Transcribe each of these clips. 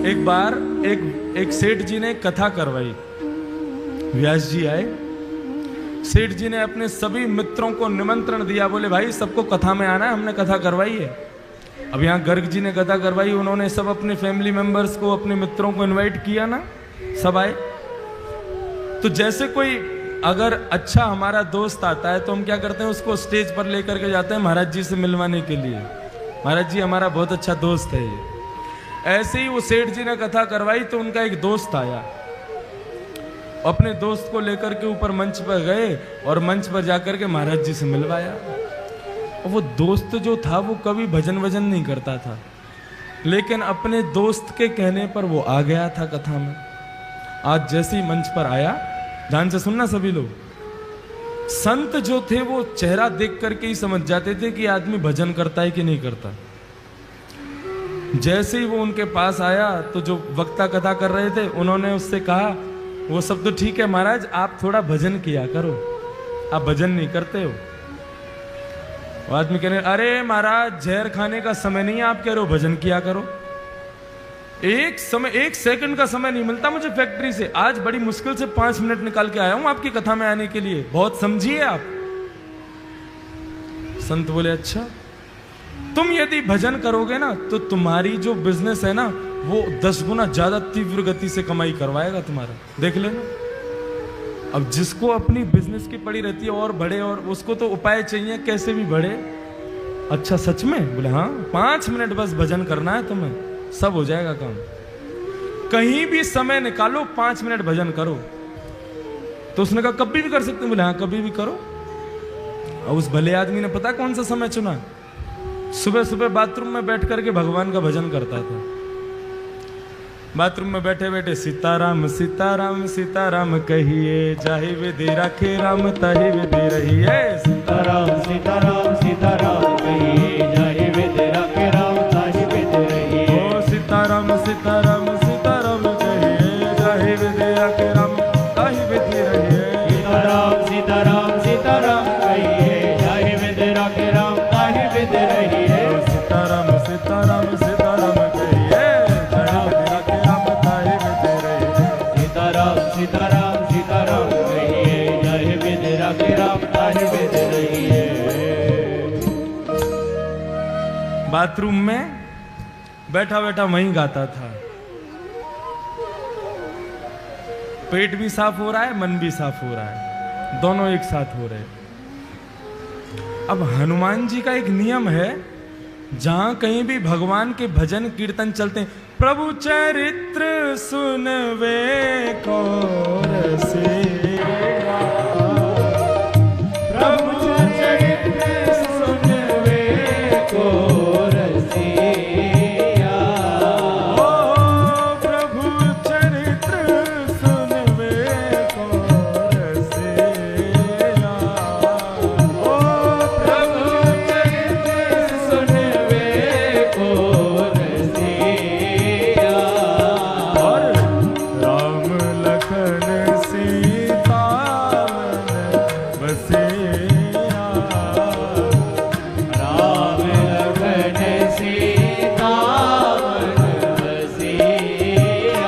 एक बार एक सेठ जी ने कथा करवाई। व्यास जी आए, सेठ जी ने अपने सभी मित्रों को निमंत्रण दिया, बोले भाई सबको कथा में आना है, हमने कथा करवाई है। अब यहाँ गर्ग जी ने कथा करवाई, उन्होंने सब अपने फैमिली मेंबर्स को, अपने मित्रों को इनवाइट किया ना, सब आए। तो जैसे कोई अगर अच्छा हमारा दोस्त आता है तो हम क्या करते हैं, उसको स्टेज पर लेकर के जाते हैं महाराज जी से मिलवाने के लिए, महाराज जी हमारा बहुत अच्छा दोस्त है ये। ऐसे ही वो सेठ जी ने कथा करवाई तो उनका एक दोस्त आया, अपने दोस्त को लेकर के ऊपर मंच पर गए और मंच पर जाकर के महाराज जी से मिलवाया। और वो दोस्त जो था वो कभी भजन वजन नहीं करता था, लेकिन अपने दोस्त के कहने पर वो आ गया था कथा में। आज जैसे ही मंच पर आया, ध्यान से सुनना सभी लोग, संत जो थे वो चेहरा देख करके ही समझ जाते थे कि आदमी भजन करता है कि नहीं करता। जैसे ही वो उनके पास आया तो जो वक्ता कथा कर रहे थे उन्होंने उससे कहा, वो सब तो ठीक है महाराज, आप थोड़ा भजन किया करो, आप भजन नहीं करते हो। वो आदमी कह रहे, अरे महाराज जहर खाने का समय नहीं है, आप कह रहे हो भजन किया करो। एक सेकंड का समय नहीं मिलता मुझे फैक्ट्री से, आज बड़ी मुश्किल से 5 मिनट निकाल के आया हूं आपकी कथा में आने के लिए, बहुत समझिए आप। संत बोले, अच्छा तुम यदि भजन करोगे ना तो तुम्हारी जो बिजनेस है ना वो 10 गुना ज्यादा तीव्र गति से कमाई करवाएगा तुम्हारा, देख लेना। अब जिसको अपनी बिजनेस की पड़ी रहती है और बढ़े, और उसको तो उपाय चाहिए कैसे भी बढ़े। अच्छा सच में? बोले हाँ, 5 मिनट बस भजन करना है तुम्हें, सब हो जाएगा काम। कहीं भी समय निकालो, 5 मिनट भजन करो। तो उसने कहा कभी भी कर सकते? बोले हाँ कभी भी करो। और उस भले आदमी ने पता कौन सा समय चुना? सुबह सुबह बाथरूम में बैठ करके भगवान का भजन करता था। बाथरूम में बैठे बैठे सीताराम सीताराम सीताराम कहिए, जाहि विधि राखे राम ताहि विधि रहिए। सीताराम सीताराम सीताराम कहिए, जाहि विधि राखे राम ताहि विधि रहिए। ओ सीताराम सीताराम सीताराम कहिए, जाहि विधि राखे राम ताहि विधि रहिए। सीताराम सीताराम सीताराम कहिए, जाहि विधि राखे राम ताहि विधि रहिए। सीताराम सीताराम सीताराम कहिए, जाहि विधि राखे राम ताहि विधि रहिए। सीताराम सीताराम सीताराम कहिए, जाहि विधि राखे राम ताहि विधि रहिए। बाथरूम में बैठा बैठा वहीं गाता था। पेट भी साफ हो रहा है, मन भी साफ हो रहा है, दोनों एक साथ हो रहे हैं। अब हनुमान जी का एक नियम है, जहां कहीं भी भगवान के भजन कीर्तन चलते हैं, प्रभु चरित्र सुनवे को रसिया, प्रभु चरित्र सुनवे को रसिया। ओ प्रभु चरित्र सुनवे को रसिया। ओ प्रभु चरित्र सुनवे को रसिया। और राम लखन सीता मन बसिया। राम लखन सीता मन बसिया।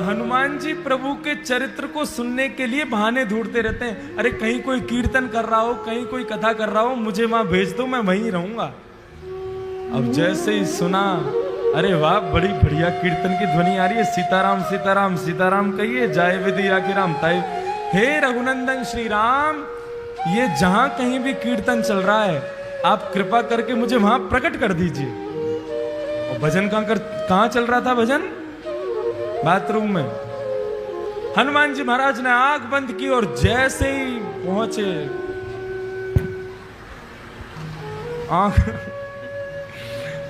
हनुमान जी प्रभु के चरित्र को सुनने के लिए बहाने ढूंढते रहते हैं। अरे कहीं कोई कीर्तन कर रहा हो, कहीं कोई कथा कर रहा हो, मुझे वहां भेज दो, मैं वहीं रहूंगा। अब जैसे ही सुना, अरे वाह बड़ी बढ़िया कीर्तन की ध्वनि आ रही है, सीताराम सीताराम सीताराम कहिए, जाय विधि राखे राम ताहि। हे रघुनंदन श्री राम, ये जहां कहीं भी कीर्तन चल रहा है, आप कृपा करके मुझे वहां प्रकट कर दीजिए। और भजन कहां चल रहा था? भजन बाथरूम में। हनुमान जी महाराज ने आंख बंद की और जैसे ही पहुंचे,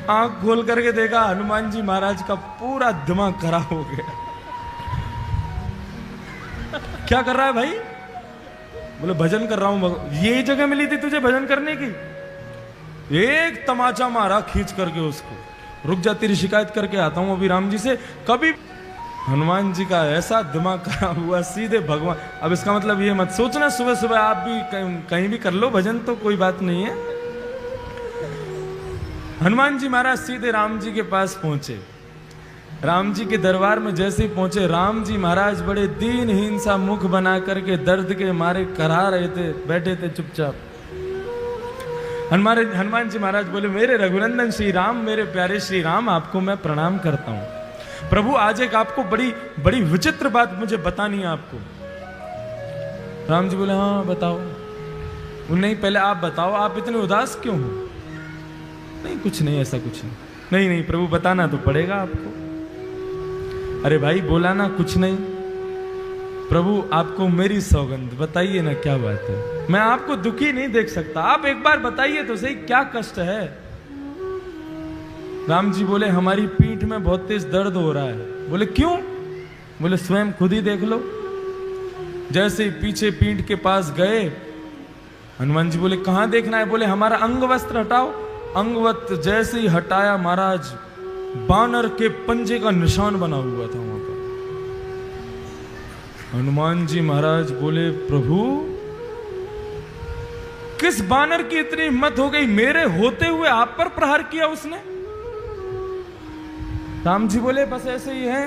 आंख खोल करके देखा, हनुमान जी महाराज का पूरा दिमाग खराब हो गया। क्या कर रहा है भाई? बोले भजन कर रहा हूं। ये जगह मिली थी तुझे भजन करने की? एक तमाचा मारा खींच करके उसको, रुक जा तेरी शिकायत करके आता हूं अभी राम जी से। कभी हनुमान जी का ऐसा दिमाग खराब हुआ, सीधे भगवान। अब इसका मतलब ये मत सोचना सुबह सुबह आप भी कहीं भी कर लो भजन, तो कोई बात नहीं है। हनुमान जी महाराज सीधे राम जी के पास पहुंचे। राम जी के दरबार में जैसे ही पहुंचे, राम जी महाराज बड़े दीनहीन सा मुख बना करके दर्द के मारे करा रहे थे, बैठे थे चुपचाप। हनुमान जी महाराज बोले, मेरे रघुनंदन श्री राम, मेरे प्यारे श्री राम, आपको मैं प्रणाम करता हूं। प्रभु आज एक आपको बड़ी बड़ी विचित्र बात मुझे बतानी है आपको। राम जी बोले, हाँ बताओ। नहीं पहले आप बताओ, आप इतने उदास क्यों हो? नहीं कुछ नहीं, ऐसा कुछ नहीं। नहीं नहीं प्रभु बताना तो पड़ेगा आपको। अरे भाई बोला ना कुछ नहीं। प्रभु आपको मेरी सौगंध, बताइए ना क्या बात है। मैं आपको दुखी नहीं देख सकता, आप एक बार बताइए तो सही क्या कष्ट है। राम जी बोले, हमारी पीठ में बहुत तेज दर्द हो रहा है। बोले क्यों? बोले स्वयं खुद ही देख लो। जैसे ही पीछे पीठ के पास गए, हनुमान जी बोले कहां देखना है? बोले हमारा अंग वस्त्र हटाओ। अंग वस्त्र जैसे ही हटाया महाराज, बानर के पंजे का निशान बना हुआ था वहां पर। हनुमान जी महाराज बोले, प्रभु किस बानर की इतनी हिम्मत हो गई, मेरे होते हुए आप पर प्रहार किया उसने? राम जी बोले, बस ऐसे ही है,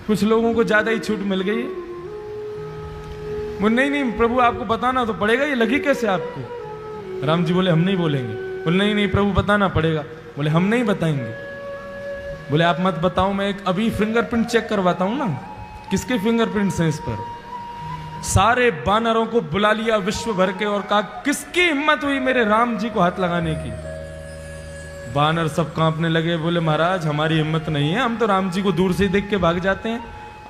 कुछ लोगों को ज्यादा ही छूट मिल गई। बोले नहीं नहीं प्रभु आपको बताना तो पड़ेगा, ये लगी कैसे आपको? राम जी बोले, हम नहीं बोलेंगे। बोले नहीं नहीं प्रभु बताना पड़ेगा। बोले हम नहीं बताएंगे। बोले आप मत बताओ, मैं एक अभी फिंगरप्रिंट चेक करवाता हूं ना। किसके फिंगरप्रिंट्स हैं इस पर? सारे बानरों को बुला लिया विश्व भर के और कहा, किसकी हिम्मत हुई मेरे राम जी को हाथ लगाने की? बानर सब कांपने लगे। बोले महाराज हमारी हिम्मत नहीं है, हम तो राम जी को दूर से ही देख के भाग जाते हैं।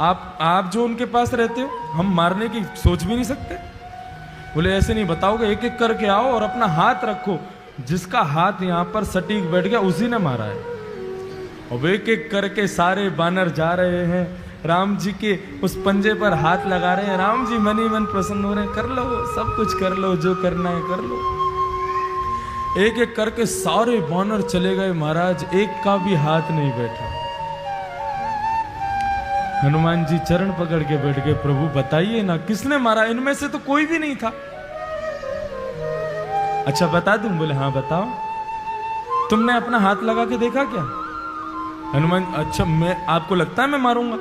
आप जो उनके पास रहते हो, हम मारने की सोच भी नहीं सकते। बोले ऐसे नहीं बताओगे, एक एक करके आओ और अपना हाथ रखो। जिसका हाथ यहां पर सटीक बैठ गया उसी ने मारा है। अब एक एक करके सारे बानर जा रहे हैं, राम जी के उस पंजे पर हाथ लगा रहे हैं। राम जी मन ही मन प्रसन्न हो रहे हैं, कर लो सब कुछ कर लो, जो करना है कर लो। एक एक करके सारे बानर चले गए महाराज, एक का भी हाथ नहीं बैठा। हनुमान जी चरण पकड़ के बैठ गए, प्रभु बताइए ना किसने मारा? इनमें से तो कोई भी नहीं था। अच्छा बता दूं? बोले हाँ बताओ। तुमने अपना हाथ लगा के देखा क्या? हनुमान, अच्छा मैं आपको लगता है मैं मारूंगा?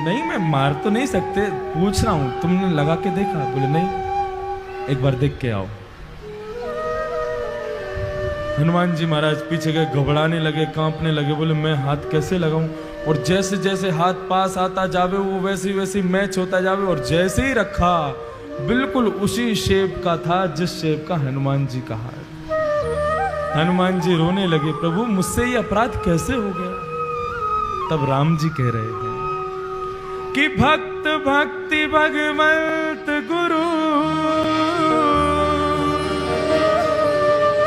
नहीं मैं मार तो नहीं सकते, पूछ रहा हूं तुमने लगा के देखा? बोले नहीं, एक बार देख के आओ। हनुमान जी महाराज पीछे गए, घबराने लगे, कांपने लगे। बोले मैं हाथ कैसे लगाऊं? और जैसे जैसे हाथ पास आता जावे वो वैसे वैसे मैच होता जावे। और जैसे ही रखा बिल्कुल उसी शेप का था जिस शेप का हनुमान जी का हाथ। हनुमान जी रोने लगे, प्रभु मुझसे ये अपराध कैसे हो गया? तब राम जी कह रहे हैं कि भक्त भक्ति भगवंत गुरु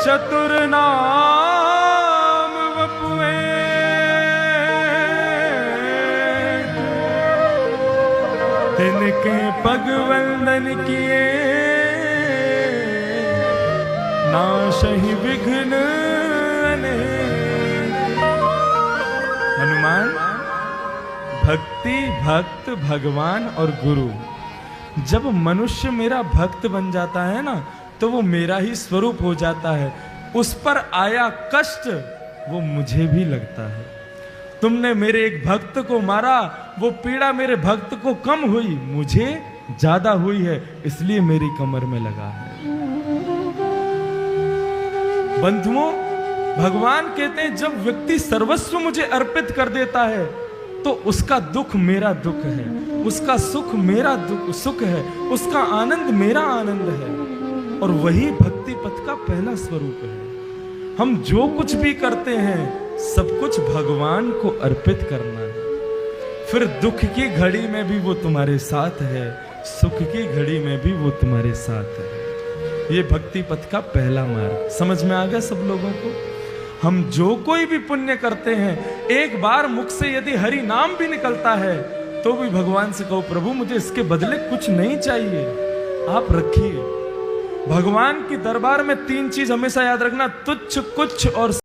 चतुर नाम वपुए तिनके पग वंदन किए नाशहि विघ्न अनेक। हनुमान, भक्ति, भक्त, भगवान और गुरु, जब मनुष्य मेरा भक्त बन जाता है ना तो वो मेरा ही स्वरूप हो जाता है। उस पर आया कष्ट वो मुझे भी लगता है। तुमने मेरे एक भक्त को मारा, वो पीड़ा मेरे भक्त को कम हुई, मुझे ज्यादा हुई है, इसलिए मेरी कमर में लगा है। बंधुओं, भगवान कहते हैं जब व्यक्ति सर्वस्व मुझे अर्पित कर देता है तो उसका दुख मेरा दुख है, उसका सुख मेरा सुख है, उसका आनंद मेरा आनंद है। और वही भक्ति पथ का पहला स्वरूप है। हम जो कुछ भी करते हैं सब कुछ भगवान को अर्पित करना है। फिर दुख की घड़ी में भी वो तुम्हारे साथ है, सुख की घड़ी में भी वो तुम्हारे साथ है। ये भक्ति पथ का पहला मार्ग समझ में आ गया सब लोगों को? हम जो कोई भी पुण्य करते हैं, एक बार मुख से यदि हरि नाम भी निकलता है तो भी भगवान से कहो, प्रभु मुझे इसके बदले कुछ नहीं चाहिए, आप रखिए। भगवान के दरबार में तीन चीज हमेशा याद रखना, तुच्छ, कुछ और